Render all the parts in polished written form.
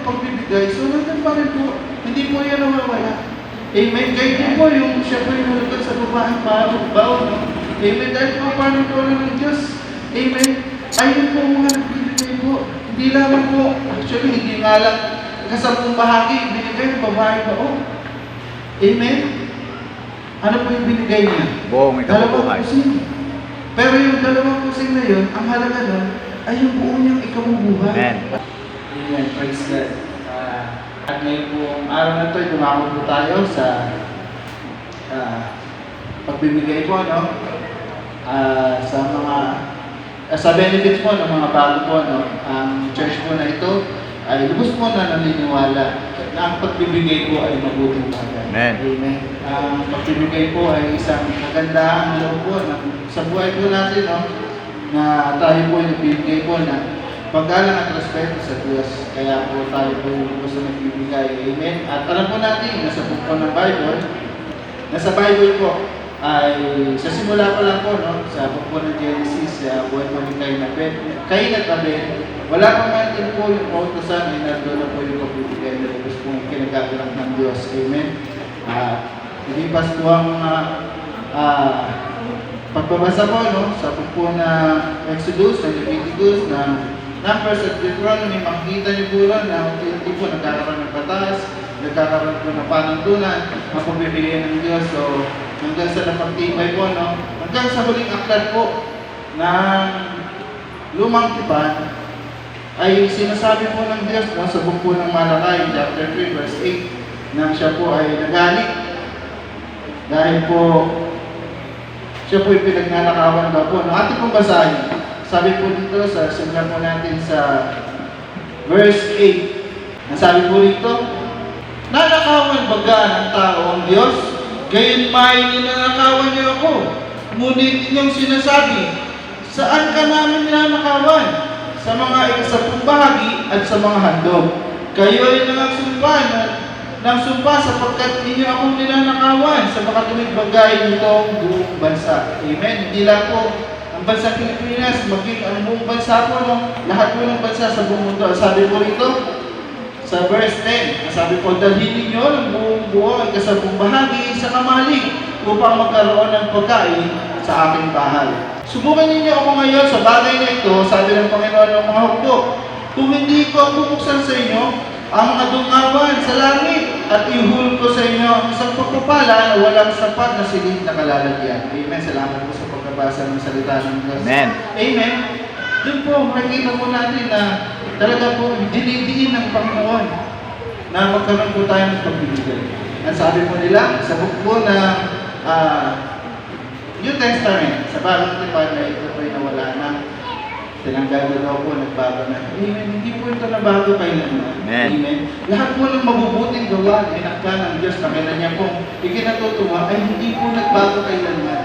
yung pagbibigay, so nandun pa rin po. Hindi po yan nawawala. Amen. Kahit din po yung siya po yung nalagad sa babaeng baon, no? Amen. Dahil po paano po ng Diyos. Amen. Ayun po mga nagbibigay po. Hindi lamang po, actually hindi nga lang kasabong bahagi, binigay ng babaeng baon. Amen. Ano po yung binigay niya? Buong Dalawang ikabubuhay. kusing. Pero yung dalawang kusing na yun, ang halaga nun, ay yung buo niyang ikabubuhay. Amen. Amen. Praise God. At ngayon pong araw na ito, dumako po tayo sa pagbibigay po, no? Sa mga sa benefits po ng mga bago po, no? Ang church po na ito ay lubos po na naniniwala na ang pagbibigay po ay mabuting bagay. Amen. Amen. Ang pagbibigay po ay isang magandang loob po sa buhay po natin, no? Na tayo po ay nagbibigay po na paggalang at respeto sa Diyos. Kaya po tayo po yung gusto nagbibigay. Amen. At alam po natin, nasa book po ng Bible, nasa Bible po, ay sa simula pa lang po, no, sa book po ng Genesis, buhay po ni Cain at Abel, wala pa man din po yung kautosan, ay nardo na po yung pagbibigay na gusto pong kinagagalak ng Diyos. Amen. Ilipas po ang pagbabasa po, no, sa book po na Exodus, na Leviticus, na Numbers at Deuteronomy, makikita niyo po ron na unti-unti po nagkakaroon ng batas, nagkakaroon po ng panuntunan, ang pagbibigay ng Diyos. So, hanggang sa napagtibay po, no? Hanggang sa huling aklat po ng Lumang Tipan, ay sinasabi po ng Diyos, no, sa book po ng Malakay, chapter 3, verse 8, na siya po ay nagalit. Dahil po, siya po ay pinagnanakawan daw po. No, ating pong basahin. Sabi po dito, simulan po natin sa verse 8. Ang sabi po dito, nanakawan baga ng tao ang Diyos, gayon may ninanakawan niyo ako. Ngunit inyong sinasabi, saan ka namin ninanakawan? Sa mga ikasapung bahagi at sa mga handog. Kayo ay nangagsumpa ng sumpa sapagkat inyo akong ninanakawan sa makatuwid bagay nitong buong bansa. Amen. Hindi lang po ang bansang Pilipinas, maging ang buong bansa po, no? Lahat po ng bansa sa buong mundo. Sabi po rito, sa verse 10, sabi po, dalhin ninyo ng buong buo, ikasapung bahagi sa kamalig upang magkaroon ng pagkain sa aking bahay. Subukan ninyo ako ngayon sa bagay na ito, sabi ng Panginoon ng mga hukbo. Kung hindi ko ang bubuksan sa inyo, ang mga dungawan sa langit at ihulog ko sa inyo ang isang pagpapala na walang sapat na silid na kalalagyan. Amen. Salamat po sa pagkabasa ng salita ng Diyos. Amen. Amen. Doon po, makikita po natin na talaga po, dinidiin ng Panginoon na magkaroon po tayo ng pagbibigay. Ang sabi po nila, sa book po na New Testament, sa bagong tipan na ito po ay nawala na. Tinanggal na daw po, nagbago na. Amen. Hindi po ito nabago kailanman. Amen. Amen. Lahat po ng mabubuting gawa, inakta ng Diyos na kailan niya pong ikinatutuwa, ay hindi po nagbago kailanman.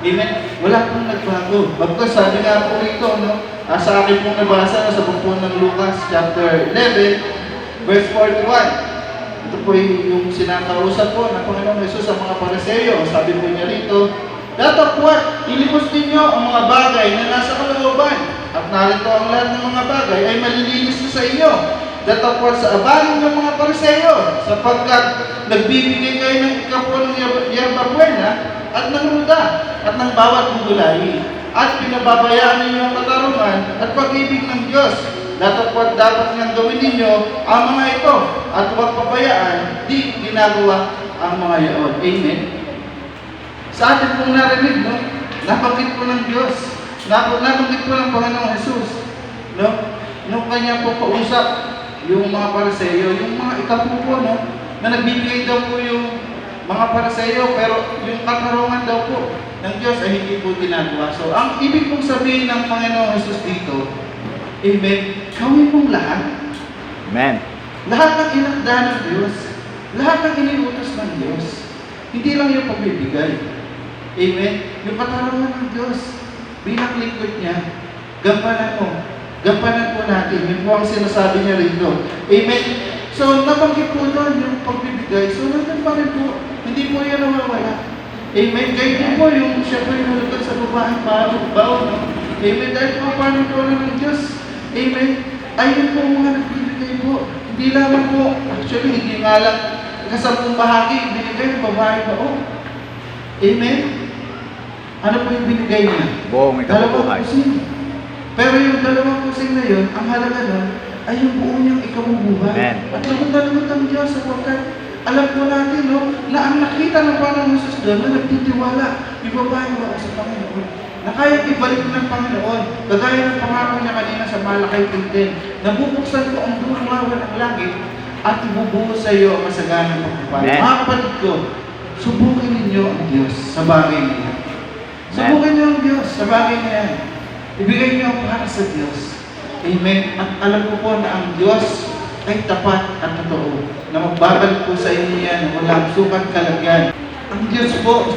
Amen. Wala pong nagbago. Bagkus, sabi nga po rito, no? Sa akin pong nabasa sa book po ng Lucas, chapter 11, verse 41. Ito po yung sinakausap po ng Panginoong Jesus sa mga Pariseo. Sabi po niya rito, datapwat, ilipos ninyo ang mga bagay na nasa kalooban. At narito ang lahat ng mga bagay ay malilinis na sa inyo. Datapwat sa abalin ng mga Pariseo, sapagkat nagbibigay kayo ng ikapo ng yerbabuena at ng ruda at ng bawat gulay. At pinababayaan ninyo ang katarungan at pag-ibig ng Diyos. Datapwat dapat niyang gawin ninyo ang mga ito at huwag pabayaan, di ginagawa ang mga iyon. Amen. Sa atin pong narinig, no? Nabanggit po ng Diyos. Nabanggit po ng Panginoong Jesus. No? Nung kanya po kausap yung mga Pariseo, yung mga ikapo po, no? Na nagbibigay daw po yung mga Pariseo, pero yung katarungan daw po ng Diyos ay hindi po ginagawa. So, ang ibig pong sabihin ng Panginoong Jesus dito, amen, gawin mong lahat. Amen. Lahat ng inakda ng Diyos. Lahat ng iniutos ng Diyos. Hindi lang yung pagbibigay. Amen. Yung katarungan ng Diyos, bilang lingkod niya, gampanan mo. Gampanan po natin. Yun po ang sinasabi niya rito. Amen. So, nabanggit po doon yung pagbibigay. So, nandun pa rin po. Hindi po yan nawawala. Amen. Kaya din po yung siya po yung nalagad sa babaeng baon. No? Amen. Dahil po paano po ng Diyos. Amen. Ayun po mga nagbibigay po. Hindi lamang po, actually, hindi nga lang kasampung bahagi, binigay ng babae ba? Oh, amen? Ano po yung binigay niya? Buong ikabubuhay. 2 kusing. Pero yung 2 kusing na yun, ang halaga nun, ay yung buo niyang ikabubuhay. Amen. At lumot ang Diyos sapagkat alam po natin, no, na ang nakita ng Panginoon Jesus doon na nagtitiwala, yung babae ba sa Panginoon, na kaya ibalik ng Panginoon, kagaya ng pangako niya kanina sa Malakay 10:10, nabubuksan ko ang dumawan ng langit at ibubuo sa iyo ang masaganang pagpapala. Mga kapatid ko, subukin ninyo ang Diyos sa bagay niya. Subukin niyo ang Diyos sa bagay niya. Ibigay niyo ang para sa Diyos. Amen. At alam ko po na ang Diyos ay tapat at totoo, na magbabalik po sa inyo yan, walang sukat kalagyan. Ang Diyos po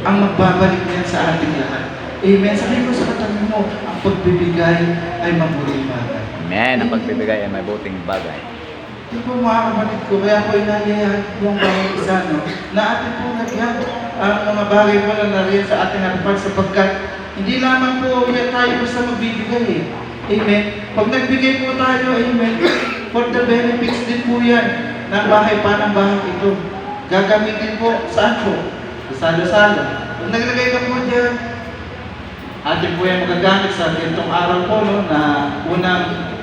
ang magbabalik niyan sa ating lahat. Amen. Sabi ko sa katabi mo, ang pagbibigay ay mabuting bagay. Amen. Ang pagbibigay ay mabuting bagay. Ito po mga kapatid ko, kaya po inayayahan po ang bawat isa, no, na atin po nagyan ang mga bagay po na nariyan sa ating harapan sapagkat hindi lamang po yan tayo basta magbibigay eh. Amen. Pag nagbigay po tayo, amen, for the benefits din po yan ng bahay pa ng bahay ito. Gagamitin po, saan po? Sa salo-salo. Pag naglagay ka po dyan, atin po yan magagamit sa itong araw po, no, na unang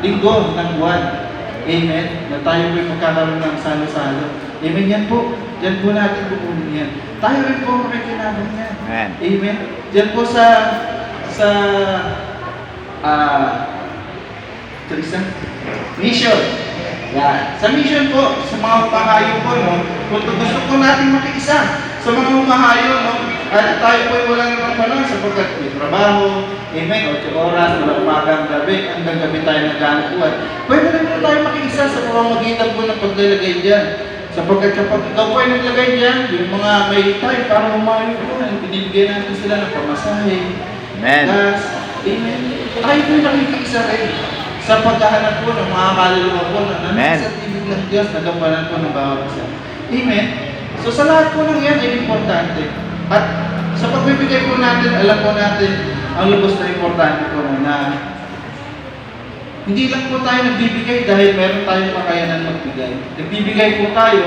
linggo ng buwan. Amen. Na tayo po magkakaroon ng salo-salo. Amen. Yan po. Diyan po natin kukunin yan. Tayo rin po makikinabang yan. Amen. Amen. Diyan po sa mission. Yan. Sa mission po, sa mga umahayo po, no, kung gusto po natin makiisa sa mga umahayo, no, at tayo po ay wala namang panahon sapagkat may trabaho, amen, 8 oras, mula umagang gabi, hanggang gabi tayo nagkanakuan. Pwede rin po tayo makiisa sa pamamagitan po ng paglalagay dyan. Sapagkat kapag ikaw po ay naglagay dyan, yung mga may time para umahayo po, binibigyan natin sila ng pamasahe. Amen. Gas, amen. Tayo po ay nakikiisa rin sa paghahanap po ng mga kaluluwa po na nasa tibig ng Diyos na gampanan po ng bawat isa. Amen. So sa lahat po ng yan ay importante. At sa pagbibigay po natin, alam po natin ang lubos na importante po na hindi lang po tayo nagbibigay dahil meron tayong kakayanan magbigay. Nagbibigay po tayo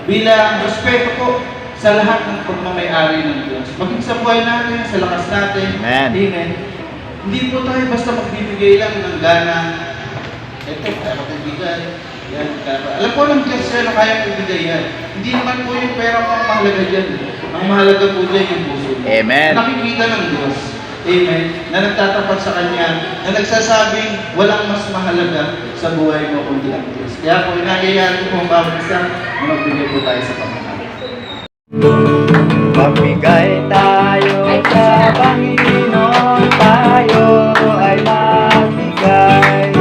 bilang respeto po sa lahat ng pagmamayari ng Diyos. Maging sa buhay natin, sa lakas natin. Amen. Amen. Hindi po tayo basta magbibigay lang ng gana. Ito, kaya magbibigay. Yan, alam po ng Diyos yan na kaya magbibigay yan. Hindi naman po yung pera mo ang mahalaga dyan. Ang mahalaga po dyan yung puso. Amen. Nakikita ng Diyos. Amen. Na nagtatapat sa Kanya, na nagsasabing walang mas mahalaga sa buhay mo kundi ang Diyos. Kaya po, inagayahan ko po ang bawat isa na magbigay po tayo sa Panginoon. Magbigay tayo sa Panginoon, tayo ay magbigay.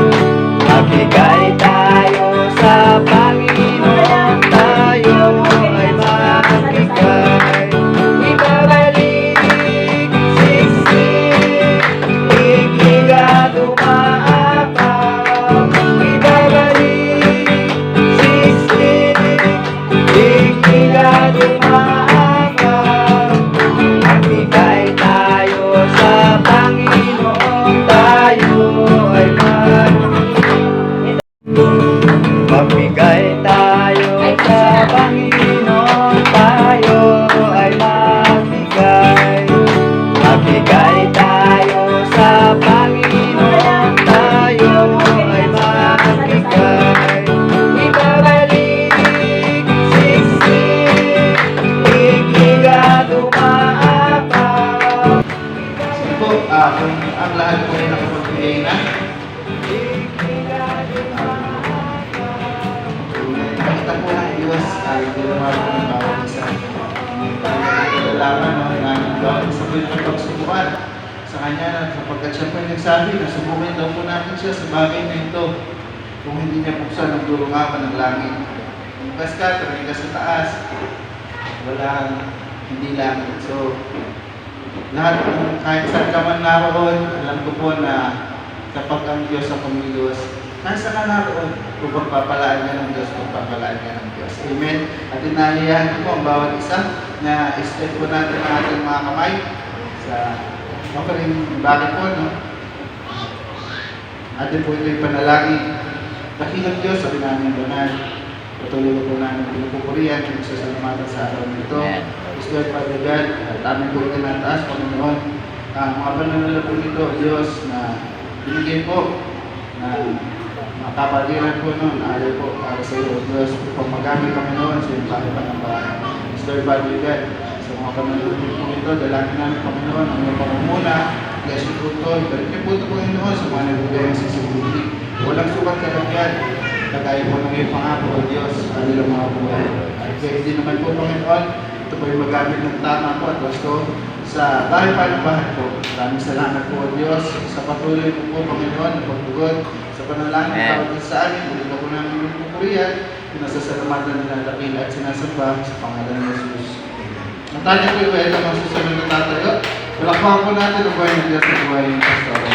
Magbigay tayo sa Panginoon, tayo ay magbigay. Ibabalik, siksik, igiga dumaapang. Ibabalik, siksik, igiga dumaapang. Magbigay tayo sa Panginoon, tayo ay magbigay. Magbigay tayo sa Panginoon, tayo ay magbigay. Magbigay tayo sa Panginoon, tayo ay magbigay. Ibabalik, siksik, igiga dumaapang. Sige po, kung ang lahat po ay nakapagbigay na, nakita po ng Diyos ay ginawa po ng bawat isa. Kailangan na bawat isa po yung pagsubukan sa Kanya na sapagkat siya po yung nagsabi na subukin daw po natin siya sa bagay na ito kung hindi niya buksan ang dulungapan ng langit. Yung ka, tumingin ka sa taas, walang hindi langit. So, lahat po, kahit saan ka man naroon, alam ko po na kapag ang Diyos ang kumilos, nasa ka naroon, kung pagpapalaan ka ng Diyos, pagpapalaan ka ng Diyos. Amen. At inaalihan ko po ang bawat isa na step po natin ang ating mga kamay sa offering bakit po, no? Atin po ito'y panalangin dakilang Diyos sa pinaming banal. Patuloy ko po namin pinupupurihan, pinagsasalamatan sa araw nito. Amen. Is Lord Father God, at aming po itinataas, Panginoon, mga banal na po nito, Diyos, na binigay po na makapaliran po noon, alay po para sa iyo, Diyos, upang magamit Panginoon sa iyong pangipanampahan. Is Lord Father God, sa mga panalangin po ito, dalangin namin Panginoon, ang iyong pangunguna, bless you po ito, ibalik niyo po ito Panginoon sa mga nagugayang sisibuti. Walang sukat kalagyan, kagaya po ng iyong pangako o Diyos sa kanilang mga buhay. At kaya hindi naman po Panginoon, ito po yung magamit ng tama po at gusto sa bahay po. Maraming salamat po o Diyos sa patuloy po po Panginoon na pagtugon sa panalangin Amen. tawag sa amin. Muli na po namin yung pupuriyan, pinasasalamatan nila dakila at sinasamba sa pangalan ng Jesus. Natanya po yung mga susunod na tatayo. Palakpakan po natin ang buhay ng Diyos sa buhay ng Pastor.